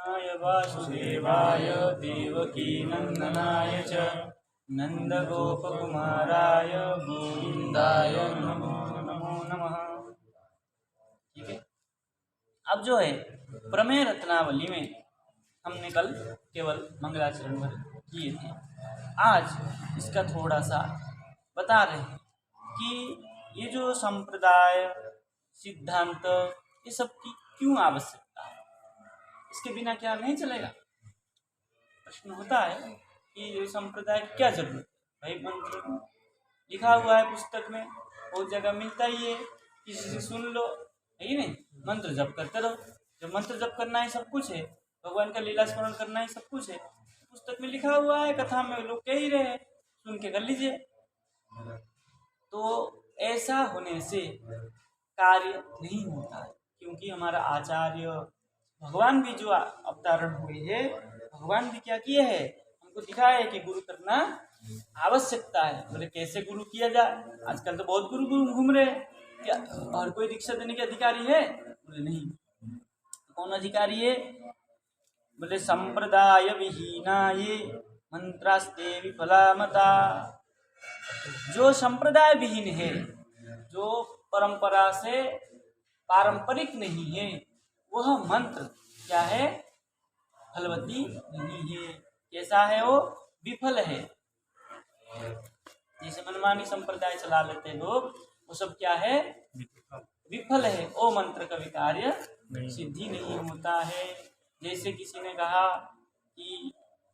वासुदेवाय देवकी नंदनाय च नंदगोपकुमाराय गोविंदाय नमो नमो नमः। ठीक है। अब जो है प्रमेय रत्नावली में हमने कल केवल मंगलाचरण भर किए थे। आज इसका थोड़ा सा बता रहे हैं कि ये जो संप्रदाय सिद्धांत ये सब की क्यों आवश्यकता है, इसके बिना क्या नहीं चलेगा। प्रश्न होता है कि संप्रदाय की क्या जरूरत है। भाई मंत्र लिखा हुआ है पुस्तक में, बहुत जगह मिलता ही है, किसी से सुन लो, है ही नहीं। मंत्र जप करते रहो। जब मंत्र जप करना है सब कुछ है, भगवान का लीला स्मरण करना है सब कुछ है, पुस्तक में लिखा हुआ है, कथा में लोग कह ही रहे हैं, सुन के कर लीजिए। तो ऐसा होने से कार्य नहीं होता है, क्योंकि हमारा आचार्य भगवान भी जो अवतारण हुए हैं, भगवान भी क्या किए हैं, हमको दिखाया है कि गुरु करना आवश्यकता है। बोले कैसे गुरु किया जाए। आजकल तो बहुत गुरु घूम रहे हैं, क्या और कोई दीक्षा देने के अधिकारी है? बोले नहीं। कौन अधिकारी है? बोले संप्रदाय विहीना ये मंत्रास्ते विफला मता। जो संप्रदाय विहीन है, जो परंपरा से पारंपरिक नहीं है, वह मंत्र क्या है? फलवती नहीं है। कैसा है वो? विफल है। जैसे मनमानी संप्रदाय चला लेते लोग, वो सब क्या है? विफल है। वो मंत्र का भी कार्य सिद्धि नहीं होता है। जैसे किसी ने कहा कि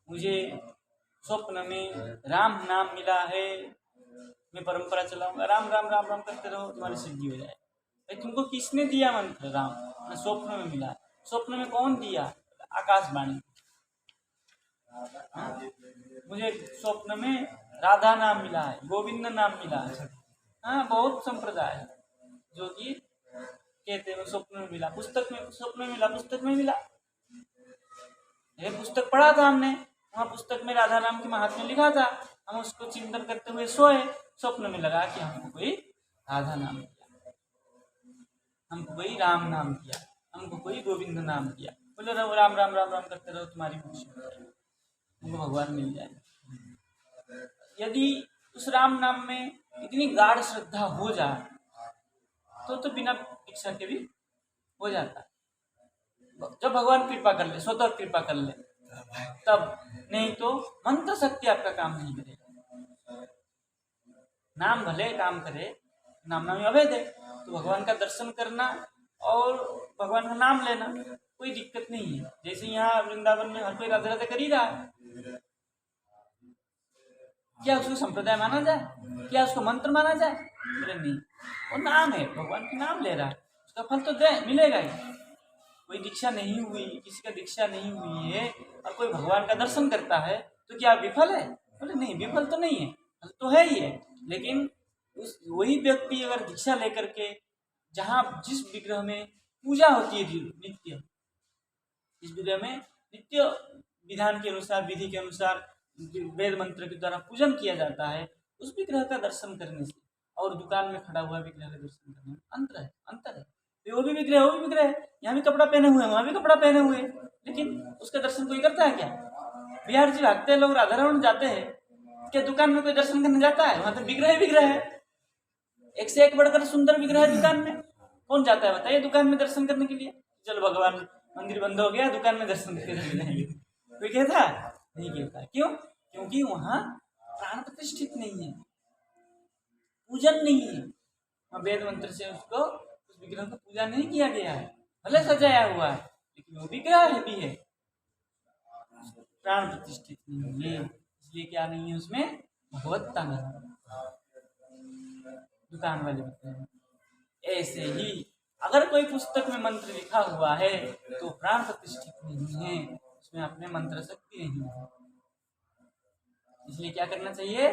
मुझे स्वप्न में राम नाम मिला है, मैं परंपरा चलाऊंगा, राम राम राम राम करते रहो, तुम्हारी सिद्धि हो जाए। भाई तुमको किसने दिया मंत्र? राम मैं स्वप्न में मिला। स्वप्न में कौन दिया? आकाशवाणी। मुझे स्वप्न में राधा नाम मिला है, गोविंद नाम मिला है। हाँ, बहुत संप्रदाय है जो कि कहते हैं स्वप्न में मिला, पुस्तक में स्वप्न में मिला, पुस्तक में मिला। ये पुस्तक पढ़ा था हमने, वहाँ पुस्तक में राधा नाम के महात्म्य लिखा था, हम उसको चिंतन करते हुए सोए, स्वप्न में लगा कि हमको कोई राधा नाम किया, हमको कोई राम नाम किया, हमको कोई गोविंद नाम किया। बोले रहो राम राम राम राम करते रहो, तुम्हारी मुक्ति हो जाएगी, तुमको भगवान मिल जाए। यदि उस राम नाम में इतनी गाढ़ श्रद्धा हो जाए तो बिना दीक्षा के भी हो जाता है। जब भगवान कृपा कर ले, स्वतः कृपा कर ले तब, नहीं तो मंत्र शक्ति आपका काम नहीं करेगा। नाम भले काम करे, नाम नाम अवैध है, तो भगवान का दर्शन करना और भगवान का नाम लेना कोई दिक्कत नहीं है। जैसे यहाँ वृंदावन में हर कोई राधे राधे कर ही रहा है, क्या उसको संप्रदाय माना जाए? क्या उसको मंत्र माना जाए? बोले नहीं, वो नाम है, भगवान का नाम ले रहा है, उसका फल तो दे मिलेगा ही। कोई दीक्षा नहीं हुई, किसी का दीक्षा नहीं हुई है और कोई भगवान का दर्शन करता है तो क्या विफल है? बोले नहीं, विफल तो नहीं है, फल तो है ही है। लेकिन उस वही व्यक्ति अगर दीक्षा लेकर के जहाँ जिस विग्रह में पूजा होती है नित्य, इस विग्रह में नित्य विधान के अनुसार, विधि के अनुसार वेद मंत्र के द्वारा पूजन किया जाता है, उस विग्रह का दर्शन करने से और दुकान में खड़ा हुआ विग्रह का दर्शन करने में अंतर है। तो वो भी विग्रह, वो भी विग्रह है, यहाँ भी कपड़ा पहने हुए, वहाँ भी कपड़ा पहने हुए, लेकिन उसका दर्शन कोई करता है क्या? बिहार जी भागते हैं लोग, राधा रमन जाते हैं, क्या दुकान में कोई दर्शन करने जाता है? वहाँ तो विग्रह ही विग्रह है, एक से एक बढ़कर सुंदर विग्रह है दुकान में। कौन जाता है बताइए दुकान में दर्शन करने के लिए? चलो भगवान मंदिर बंद हो गया, दुकान में दर्शन करके जाएंगे, कोई कहता नहीं कहता। क्यों? क्योंकि वहाँ प्राण प्रतिष्ठित नहीं है, पूजन नहीं है, वहाँ वेद मंत्र से उसको उस विग्रह को पूजा नहीं किया गया है। भले सजाया हुआ है लेकिन वो विग्रह भी है, प्राण प्रतिष्ठित नहीं है, इसलिए क्या नहीं है उसमें? भगवत्ता नहीं। दुकान वाले बताते हैं ऐसे ही अगर कोई पुस्तक में मंत्र लिखा हुआ है तो प्राण प्रतिष्ठित नहीं है, उसमें अपने मंत्र शक्ति नहीं है। इसलिए क्या करना चाहिए?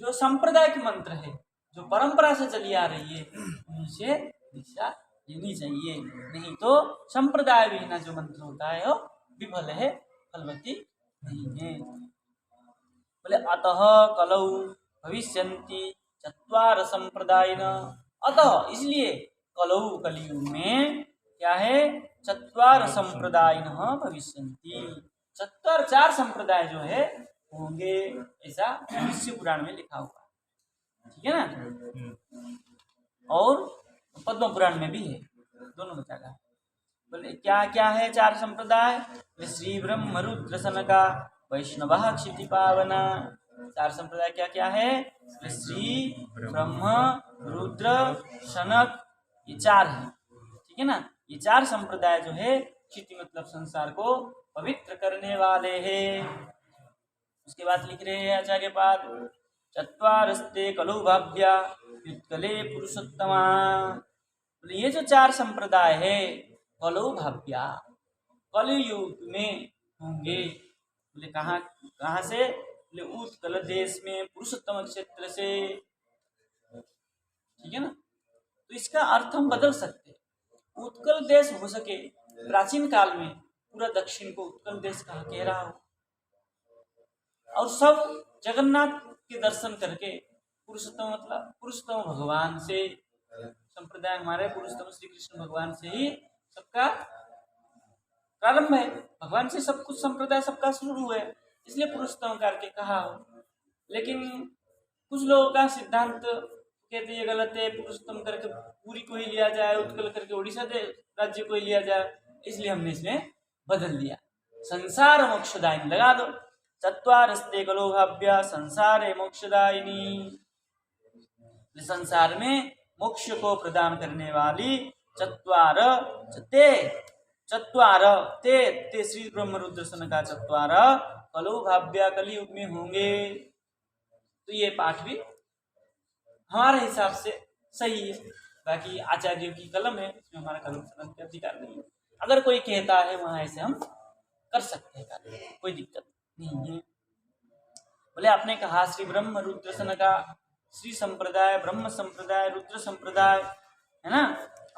जो संप्रदाय के मंत्र है, जो परंपरा से चली आ रही है, उनसे दीक्षा लेनी चाहिए। नहीं तो संप्रदाय विहीन जो मंत्र होता है वो विफल है, फलवती नहीं है। बोले अतः कलौ भविष्यन्ति चत्वार संप्रदायिन। अतः इसलिए कलौ कलियुग में क्या है, चत्वार संप्रदायिनः भविष्यन्ति, चत्वार 4 संप्रदाय जो है होंगे, ऐसा भविष्य पुराण में लिखा हुआ, ठीक है ना। और पद्म पुराण में भी है, दोनों बता का। बोले क्या क्या है 4 संप्रदाय, श्री ब्रह्म रुद्र सनका वैष्णव क्षिति पावना। 4 संप्रदाय क्या क्या है, श्री ब्रह्म रुद्र सनक, ये 4 है, ठीक है ना। ये 4 संप्रदाय जो है क्षिति मतलब संसार को पवित्र करने वाले हैं। उसके बाद लिख रहे हैं आचार्य पाद, चत्वारस्ते कलु भाव्या युत्कले पुरुषोत्तमा। ये जो 4 संप्रदाय है कलु भाव्या, कलयुग में होंगे। बोले कहाँ कहाँ से, बोले उत्कल देश में पुरुषोत्तम क्षेत्र से, ठीक है ना। तो इसका अर्थ हम बदल सकते, उत्कल देश हो सके, प्राचीन काल में पूरा दक्षिण को उत्कल देश कह रहा हो, और सब जगन्नाथ के दर्शन करके, पुरुषोत्तम मतलब पुरुषोत्तम भगवान से, संप्रदाय हमारे पुरुषोत्तम श्री कृष्ण भगवान से ही सबका प्रारंभ है, भगवान से सब कुछ संप्रदाय सबका शुरू हुआ है, इसलिए पुरुषोत्तम करके कहा हो। लेकिन कुछ लोगों का सिद्धांत कहते ये गलत है, पुरुषोत्तम करके पूरी को ही लिया जाए, उत्कल करके उड़ीसा राज्य को ही लिया जाए, इसलिए हमने इसमें बदल दिया। संसार मोक्षदायिनी लगा दो, चत्वारस्ते कलो भाव्या संसारे मोक्षदायिनी, संसार में मोक्ष को प्रदान करने वाली चत्वार ते श्री ब्रह्म रुद्र सनका चत्वार कलो भाव्या कलियुग में होंगे। तो ये पाठ भी हमारे हिसाब से सही है, बाकी आचार्यों की कलम है, इसमें हमारा कलम चलन का अधिकार नहीं है। अगर कोई कहता है वहां ऐसे हम कर सकते हैं, कोई दिक्कत नहीं है। बोले आपने कहा श्री ब्रह्म रुद्र सनका, श्री संप्रदाय, ब्रह्म संप्रदाय, रुद्र संप्रदाय है ना,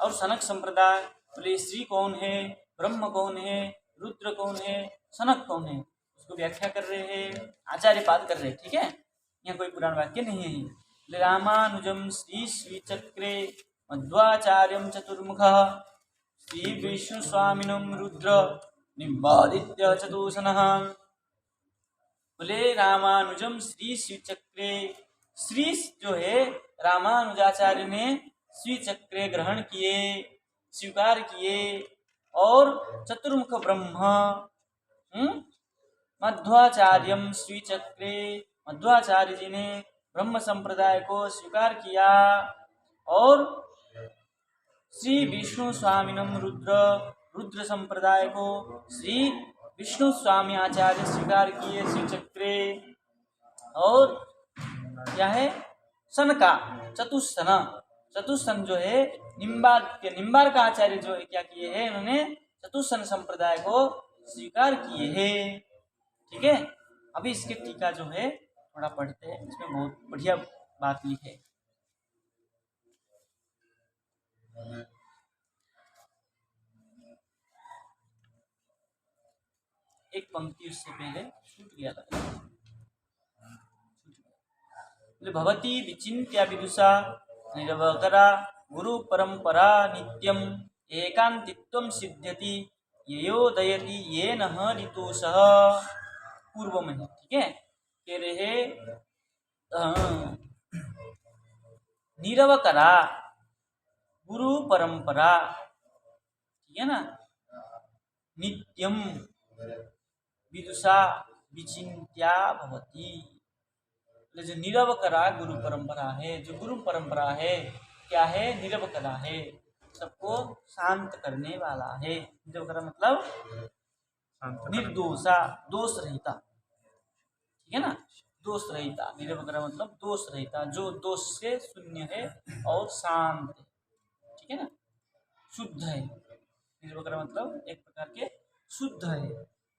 और सनक संप्रदाय। बोले श्री कौन है, ब्रह्म कौन है, रुद्र कौन है, सनक कौन है, उसको व्याख्या कर रहे हैं, आचार्य पाद कर रहे हैं, ठीक है। यहाँ कोई पुराण वाक्य नहीं है। बोले रामानुजम श्री श्रीचक्रे मध्वाचार्यम चतुर्मुखः श्री विष्णु स्वामिनम रुद्र निम्बादित्य चतुर्सनः। बोले रामानुजम श्री श्रीचक्रे, श्री जो है रामानुजाचार्य ने श्रीचक्रे ग्रहण किए, स्वीकार किए, और चतुर्मुख ब्रह्म मध्वाचार्यम श्रीचक्रे, मध्वाचार्य जी ने ब्रह्म संप्रदाय को स्वीकार किया, और श्री विष्णु स्वामिनम रुद्र, रुद्र संप्रदाय को श्री विष्णु स्वामी आचार्य स्वीकार किए श्रीचक्रे। और क्या है, सन का चतुस्सन, चतुस्सन जो है निम्बार का आचार्य जो है क्या किए हैं, इन्होंने चतुस्सन संप्रदाय को स्वीकार किए हैं, ठीक है। अभी इसके टीका जो है थोड़ा पढ़ते हैं, इसमें बहुत बढ़िया बात लिखी है। एक पंक्ति उससे पहले छूट गया था। भवती विचिन्त्य विदुषा निरवकरा गुरु परंपरा नित्यम एकांतित्वं सिद्ध्यति येयोदयति येन ऋतुषः। पूर्व में है, ठीक है, कह रहे निरवकरा गुरु परंपरा, ठीक है ना, नित्यम विदुषा विचिन्त्या भवती। जो निरवकरा गुरु परंपरा है, जो गुरु परंपरा है क्या है, निरवकरा है, सबको शांत करने वाला है। निरवकरा मतलब निर्दोषा, दोष रहिता, ठीक है ना, दोष रहिता। निरवकरा मतलब दोष रहिता, जो दोष से शून्य है और शांत है, ठीक है ना, शुद्ध है। निरवकरा मतलब एक प्रकार के शुद्ध है।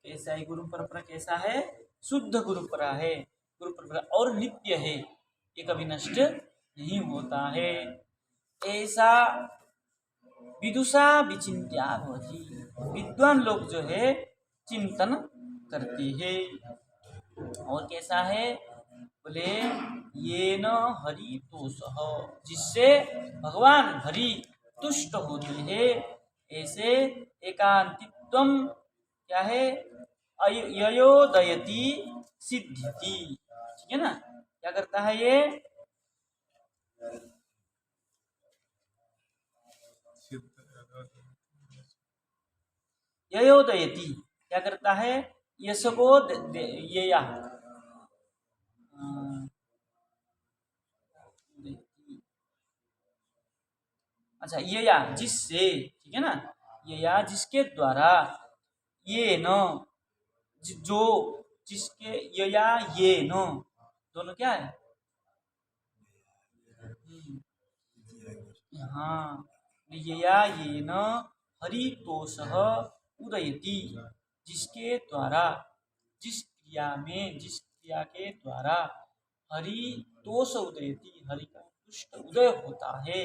कैसा है गुरु परंपरा, कैसा है, शुद्ध गुरु परंपरा है, गुरु परंपरा, और नित्य है, ये कभी नष्ट नहीं होता है। ऐसा विदुषा विचिन्त्या भवति, विद्वान लोग जो है चिंतन करते हैं। और कैसा है, बोले ये न हरि तोषः, जिससे भगवान हरि तुष्ट होते हैं, ऐसे एकांतित्वम क्या है, ययोदयति सिद्ध्यति। ठीक है ना, क्या करता है ये, ययोदयति क्या करता है, यश को यया अच्छा यया जिससे, ठीक है ना, यया जिसके द्वारा, ये न जो जिसके, यया ये न दोनों क्या है, हाँ, यया ये न हरितोषः उदयति, जिसके द्वारा, जिस क्रिया में, जिस क्रिया के द्वारा हरितोष उदयति, हरि का तुष्ट उदय होता है,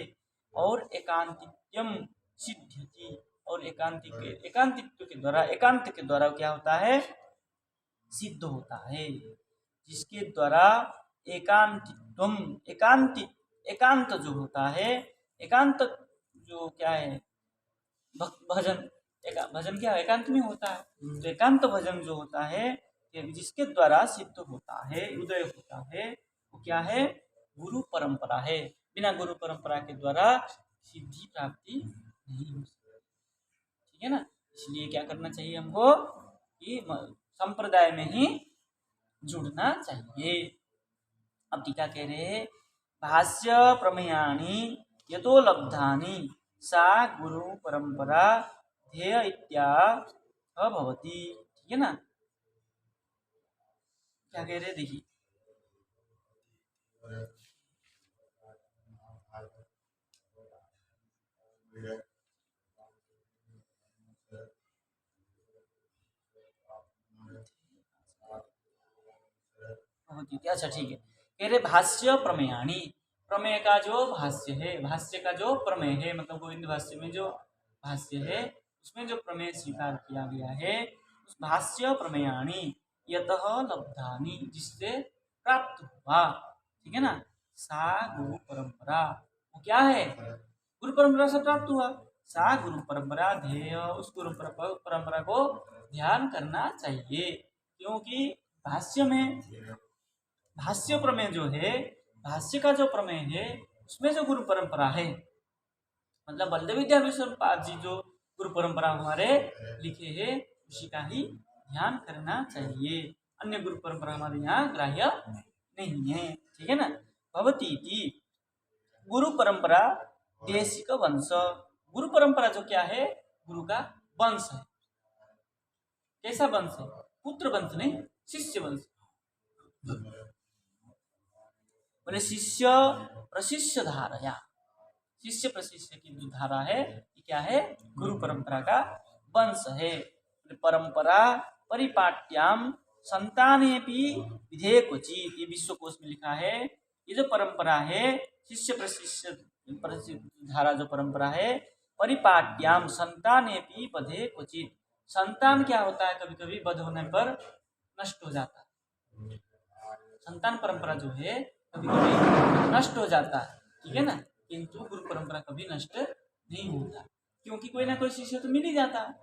और एकांतित्यम सिद्ध्यति, और एकांतित्व के द्वारा, एकांत के द्वारा क्या होता है, सिद्ध होता है, जिसके द्वारा एकांतित्वम, एकांत जो होता है, एकांत जो क्या है, भजन, भजन क्या एकांत में होता है, तो एकांत भजन जो होता है, जिसके द्वारा सिद्ध होता है, उदय होता है, वो क्या है, गुरु परंपरा है। बिना गुरु परंपरा के द्वारा सिद्धि प्राप्ति नहीं हो सकती। ठीक है ना, इसलिए क्या करना चाहिए हमको कि संप्रदाय में ही जुड़ना चाहिए। अब टीका कह रहे हैं, भाष्य प्रमेयानि यतो लब्धानि सा गुरु परंपरा ध्येय इत्याह भवति। ठीक है ना, क्या कह रहे, देखिए अच्छा ठीक है, कह रहे भाष्य प्रमेयानि, प्रमेय का जो भाष्य है, भाष्य का जो प्रमेय है, मतलब गोविंद भाष्य में जो भाष्य है, उसमें जो प्रमेय स्वीकार किया गया है, उस भाष्य प्रमेयानि यतः लब्धानि, जिससे प्राप्त हुआ, ठीक है ना, सा गुरु परंपरा, वो क्या है, गुरु परंपरा से प्राप्त हुआ, सा गुरु परंपरा ध्येय, उस गुरु परंपरा को ध्यान करना चाहिए, क्योंकि भाष्य में, भाष्य प्रमेय जो है, भाष्य का जो प्रमेय है, उसमें जो गुरु परंपरा है, मतलब बलदेव विद्याभूषण पाद जी जो गुरु परंपरा हमारे लिखे हैं, उसी का ही ध्यान करना चाहिए, अन्य गुरु परंपरा हमारे यहाँ ग्राह्य नहीं है। ठीक है ना, भवती की गुरु परंपरा देशिक वंश, गुरु परंपरा जो क्या है, गुरु का वंश है। कैसा वंश है, पुत्र वंश नहीं, शिष्य वंश, बोले शिष्य प्रशिष्य धारया, शिष्य प्रशिष्य की जो धारा है, ये क्या है, गुरु परंपरा का वंश है। परंपरा परिपाट्याम संतानेपि विधेयकोचित, ये विश्वकोश में लिखा है, ये जो परंपरा है, शिष्य प्रशिष्य धारा जो परंपरा है, परिपाट्याम संतानेपि वधेयकोचित, संतान क्या होता है, कभी कभी वध होने पर नष्ट हो जाता है, संतान परंपरा जो है कभी कभी नष्ट हो जाता है, ठीक है ना, किंतु गुरु परंपरा कभी नष्ट नहीं होता, क्योंकि कोई ना कोई शिष्य तो मिल ही जाता है।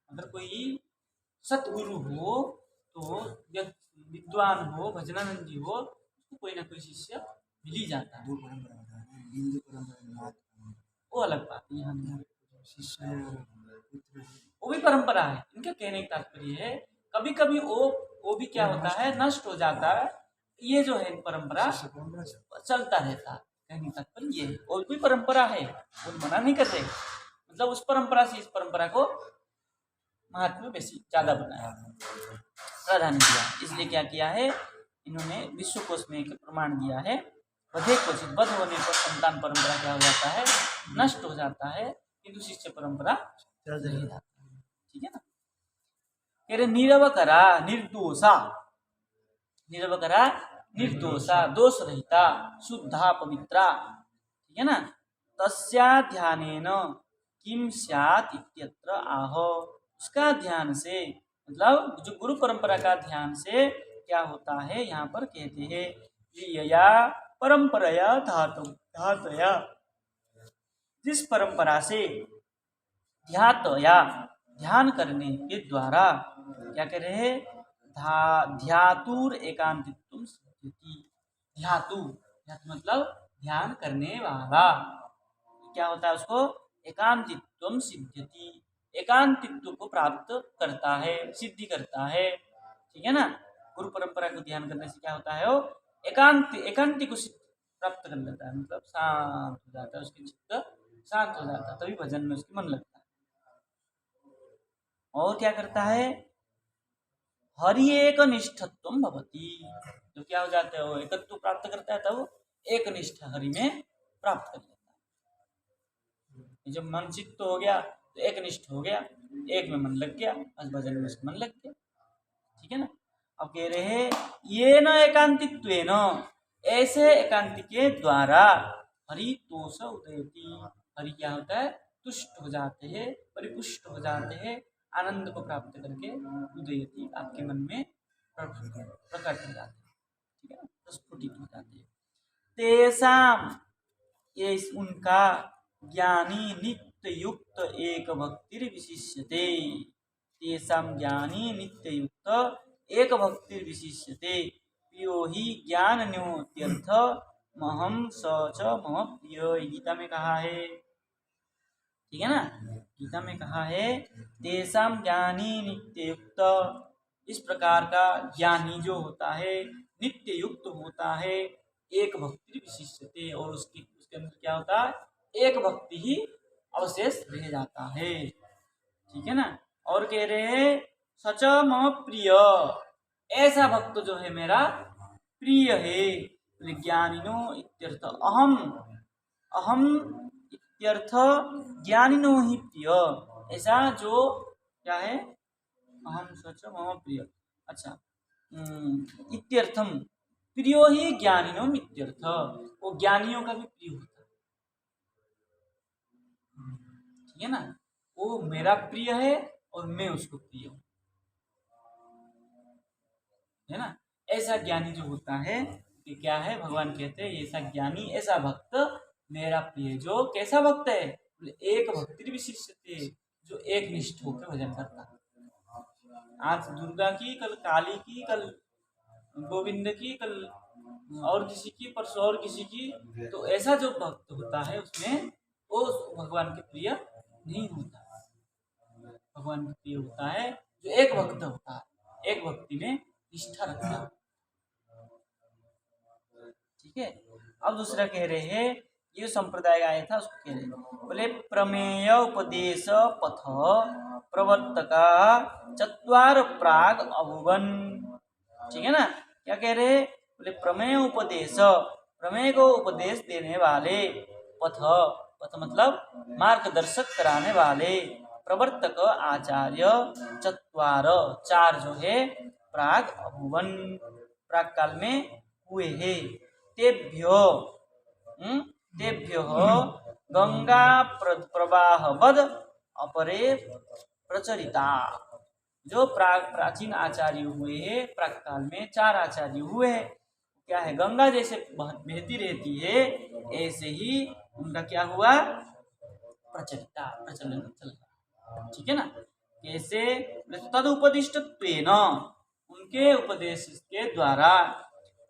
अगर कोई सतगुरु हो, तो विद्वान हो, भजनानंद जी हो, उसको कोई ना कोई शिष्य मिल ही जाता है। वो अलग बात है, यहाँ शिष्य वो भी परंपरा है, इनका कहने का तात्पर्य है, कभी कभी वो भी क्या होता है, नष्ट हो जाता है, ये जो है परंपरा चलता रहता है, कहने का तात्पर्य ये, और भी परंपरा है, वो मना नहीं कर रहे, मतलब उस परंपरा से इस परंपरा को महात्मा बेसी ज्यादा बनाया, प्राधान्य दिया, इसलिए क्या किया है, इन्होंने विश्वकोश में एक प्रमाण दिया है, वधेयकोचित, वध होने पर संतान परंपरा क्या हो जाता है, नष्ट हो जाता है, किंतु शिष्य परंपरा चल रही जाता है। ठीक है ना, कह रहे निरवकरा निर्दोषा, निरवकरा निर्दोषा, दोष रहिता, शुद्धा पवित्रा, ठीक है ना, तस्या ध्यानेन किम स्यात् इत्यत्र आह, उसका ध्यान से, मतलब जो गुरु परंपरा का ध्यान से क्या होता है, यहाँ पर कहते हैं, यया परंपराया धातया, जिस परंपरा से ध्यात या ध्यान करने के द्वारा क्या कह रहे हैं, ध्यातुर एकांतित्वम सिद्ध्यति। ध्यातु, ध्यातु मतलब ध्यान करने वाला, क्या होता है उसको, एकांतित्वम सिद्ध्यति, एकांतित्व को प्राप्त करता है, सिद्धि करता है। ठीक है ना, गुरु परंपरा को ध्यान करने से क्या होता है, वो एकांति को प्राप्त कर लेता है, मतलब शांत हो जाता है, उसकी चित्त शांत हो जाता है, तभी भजन में उसकी मन लगता है। और क्या करता है, हरि एक निष्ठत्व भवती, तो क्या हो जाता है, वो एकत्व प्राप्त करता है, तब एक निष्ठा हरि में प्राप्त कर लेता है। जब मन चित्त हो गया तो एक निष्ठ हो गया, एक में मन लग गया, बस भजन में उसका मन लग गया। ठीक है ना। अब कह रहे हैं ये न एकांतित्वेन, ऐसे एकांति के द्वारा हरि तोष उदयति, हरि क्या होता है, तुष्ट हो जाते हैं, परिपुष्ट हो जाते हैं, आनंद को प्राप्त करके उदयति आपके मन में प्रकट हो जाते हैं। ठीक है ना, प्रस्फुटित हो जाते हैं। तेसाम, ये उनका ज्ञानी नित्य युक्त एक भक्ति विशिष्यते, तेसाम ज्ञानी नित्य युक्त एक भक्ति विशिष्यते, प्रियो ही ज्ञान न्योत्यर्थ महम स च मम प्रिय, गीता में कहा है। ठीक है ना, गीता में कहा है तेसाम ज्ञानी नित्य युक्त, इस प्रकार का ज्ञानी जो होता है नित्य युक्त होता है, एक भक्ति विशिष्यते, और उसके अंदर क्या होता है, एक भक्ति ही अवशेष रह जाता है। ठीक है ना। और कह रहे हैं सच मम प्रिय, ऐसा भक्त जो है मेरा प्रिय है। ज्ञानिनो इत्यर्थ अहम, अहम इत्यर्थ ज्ञानिनो ही प्रिय, ऐसा जो क्या है, अहम सच मम प्रिय, अच्छा इत्यर्थम प्रियो ही ज्ञानिनो इत्यर्थ, वो ज्ञानियों का भी प्रिय होता है। ठीक है ना, वो मेरा प्रिय है और मैं उसको प्रिय हूँ, है ना। ऐसा ज्ञानी जो होता है कि क्या है, भगवान कहते हैं ऐसा ज्ञानी, ऐसा भक्त मेरा प्रिय, जो कैसा भक्त है, एक भक्ति विशिष्ट थे, जो एक निष्ठ होकर भजन करता है। आज दुर्गा की, कल काली की, कल गोविंद की, कल और किसी की, परसों और किसी की, तो ऐसा जो भक्त होता है उसमें वो भगवान के प्रिय नहीं होता, भगवान के प्रिय होता है जो एक भक्त होता है, एक भक्ति में निष्ठा रखता है। ठीक है। अब दूसरा कह रहे हैं, ये संप्रदाय आया था उसको कह रहे हैं, बोले प्रमेय उपदेश पथ प्रवर्तका चत्वार प्राग अभुवन। ठीक है ना, क्या कह रहे हैं, बोले प्रमेय उपदेश, प्रमेय को उपदेश देने वाले, पथ, पथ मतलब मार्गदर्शक कराने वाले, प्रवर्तक आचार्य, चत्वार चार जो है, प्राग अभुवन प्राग काल में हुए हैं, तेभ्यो तेभ्यो गंगा प्रवाहवद अपरे प्रचरिता, जो प्राचीन आचार्य हुए हैं, प्राग काल में चार आचार्य हुए हैं, क्या है, गंगा जैसे बहती रहती है ऐसे ही उनका क्या हुआ, प्रचलिता, प्रचलन चल रहा। ठीक है ना, कैसे, तदुपदिष्टत्वेन, उनके उपदेश के द्वारा,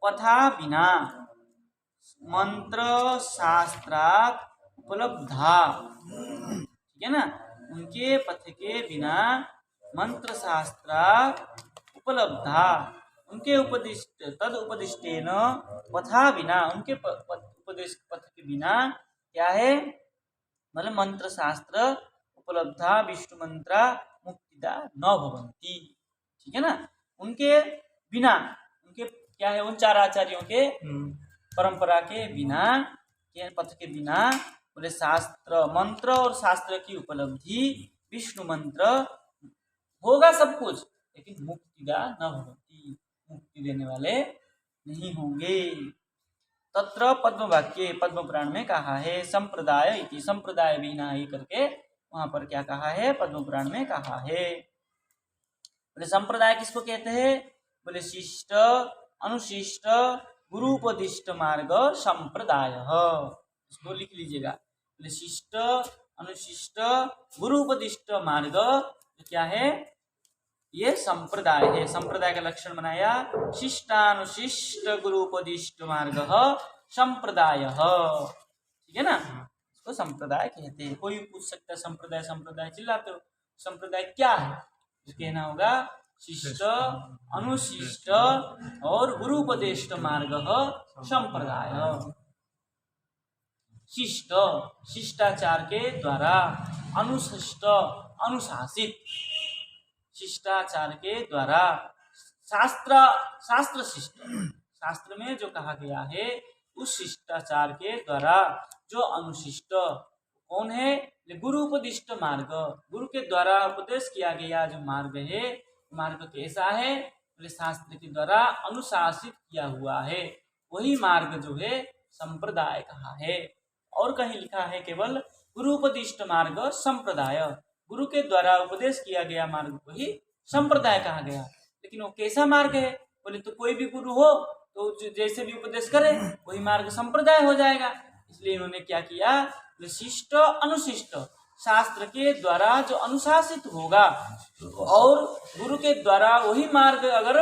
पथा बिना मंत्र शास्त्रात उपलब्धा। ठीक है ना, उनके पथ के बिना मंत्र शास्त्र उपलब्धा, उनके उपदिष्ट तद उपदिष्टेन पथा बिना, उनके उपदेश पथ के बिना क्या है, मतलब मंत्र शास्त्र उपलब्धा विष्णु मंत्र मुक्तिदा न भवंती। ठीक है ना, उनके बिना, उनके क्या है, उन चार आचार्यों के परंपरा के बिना, के पथ के बिना, बोले शास्त्र मंत्र और शास्त्र की उपलब्धि, विष्णु मंत्र होगा सब कुछ, लेकिन मुक्तिदा न भवंती, मुक्ति देने वाले नहीं होंगे। तत्र पद्म वाक्य, पद्म पुराण में कहा है, संप्रदाय इति, संप्रदाय बिना ही करके वहां पर क्या कहा है, पद्म पुराण में कहा है। बोले संप्रदाय किसको कहते हैं, बोले शिष्ट अनुशिष्ट गुरुपदिष्ट मार्ग संप्रदाय, इसको लिख लीजिएगा। बोले शिष्ट अनुशिष्ट गुरु उपदिष्ट मार्ग क्या है? ये संप्रदाय है। संप्रदाय का लक्षण बनाया, शिष्टानुशिष्ट गुरु उपदिष्ट मार्ग संप्रदाय, ठीक है ना, इसको संप्रदाय कहते हैं। कोई पूछ सकता है संप्रदाय संप्रदाय चिल्लाते हो, संप्रदाय क्या है? तो कहना होगा शिष्ट अनुशिष्ट और गुरु उपदिष्ट मार्ग संप्रदाय। शिष्ट शिष्टाचार के द्वारा, अनुशिष्ट अनुशासित, शिष्टाचार के द्वारा, शास्त्र शिष्ट, शास्त्र में जो कहा गया है उस शिष्टाचार के द्वारा जो अनुशिष्ट कौन है? गुरु उपदिष्ट मार्ग, गुरु के द्वारा उपदेश किया गया जो मार्ग है, मार्ग कैसा है? शास्त्र के द्वारा अनुशासित किया हुआ है, वही मार्ग जो है संप्रदाय कहा है। और कहीं लिखा है केवल गुरु उपदिष्ट मार्ग संप्रदाय, गुरु के द्वारा उपदेश किया गया मार्ग को ही संप्रदाय कहा गया। लेकिन वो कैसा मार्ग है? बोले तो कोई भी गुरु हो तो जैसे भी उपदेश करे वही मार्ग संप्रदाय हो जाएगा। इसलिए इन्होंने क्या किया? शिष्ट अनुशिष्ट, शास्त्र के द्वारा जो अनुशासित होगा और गुरु के द्वारा वही मार्ग अगर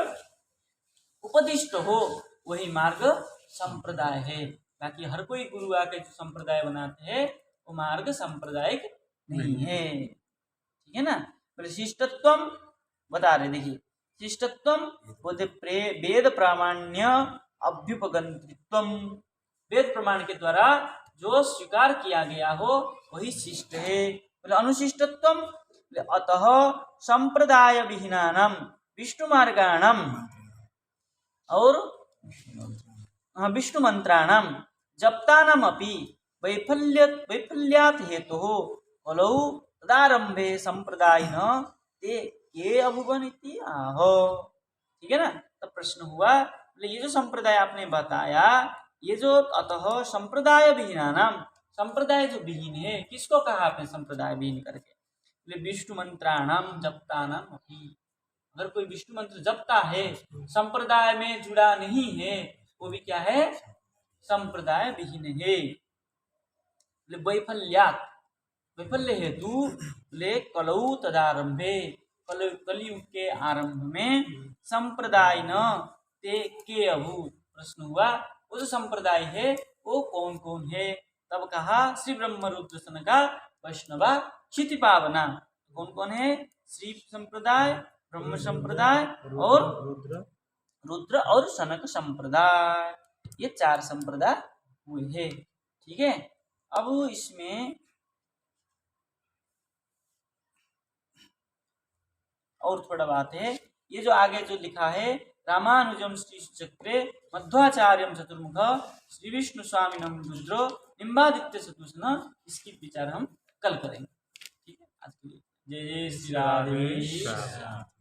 उपदिष्ट हो वही मार्ग संप्रदाय है। ताकि हर कोई गुरु आके जो संप्रदाय बनाते हैं वो मार्ग सांप्रदायिक नहीं है, ठीक है ना। बोले शिष्टत्व बता रहे, देखिए शिष्टत्व बोलते वेद प्रामाण्य अभ्युपगंत्रित्व, वेद प्रमाण के द्वारा जो स्वीकार किया गया हो वही शिष्ट है। बोले अनुशिष्टत्व, अतः संप्रदाय विहीनानाम विष्णु मार्गाणाम और विष्णु मंत्राणाम जप्तानाम अपि वैफल्यात् हेतु कलौ तदारंभे संप्रदायिन ते के अभुवन इति आहो, ठीक है ना। तब प्रश्न हुआ, ये जो संप्रदाय आपने बताया, ये जो अतः संप्रदाय विहीनानाम, संप्रदाय जो विहीन है, किसको कहा आपने संप्रदाय विहीन करके? विष्णु मंत्राणाम जप्तानाम अपि, अगर कोई विष्णु मंत्र जपता है संप्रदाय में जुड़ा नहीं है वो भी क्या है? संप्रदाय विहीन है। वैफल्यात्, वैफल्य हेतु ले कलौ तदारंभे, कलयुग के आरंभ में संप्रदाय न ते के अभूत, प्रश्न हुआ वो जो संप्रदाय है वो कौन कौन है? तब कहा श्री ब्रह्म रुद्र सनका वैष्णवा क्षिति पावना, कौन कौन है? श्री संप्रदाय, ब्रह्म संप्रदाय और रुद्र और सनक संप्रदाय, ये 4 संप्रदाय हुए हैं, ठीक है। अब इसमें और थोड़ा बात है, ये जो आगे जो लिखा है रामानुजम श्री चक्रे मध्वाचार्यम चतुर्मुख श्री विष्णु स्वामिनम रुद्रो निम्बादित्य सतुषण, इसकी विचार हम कल करेंगे, ठीक है। आज के लिए जय जय श्री राधे।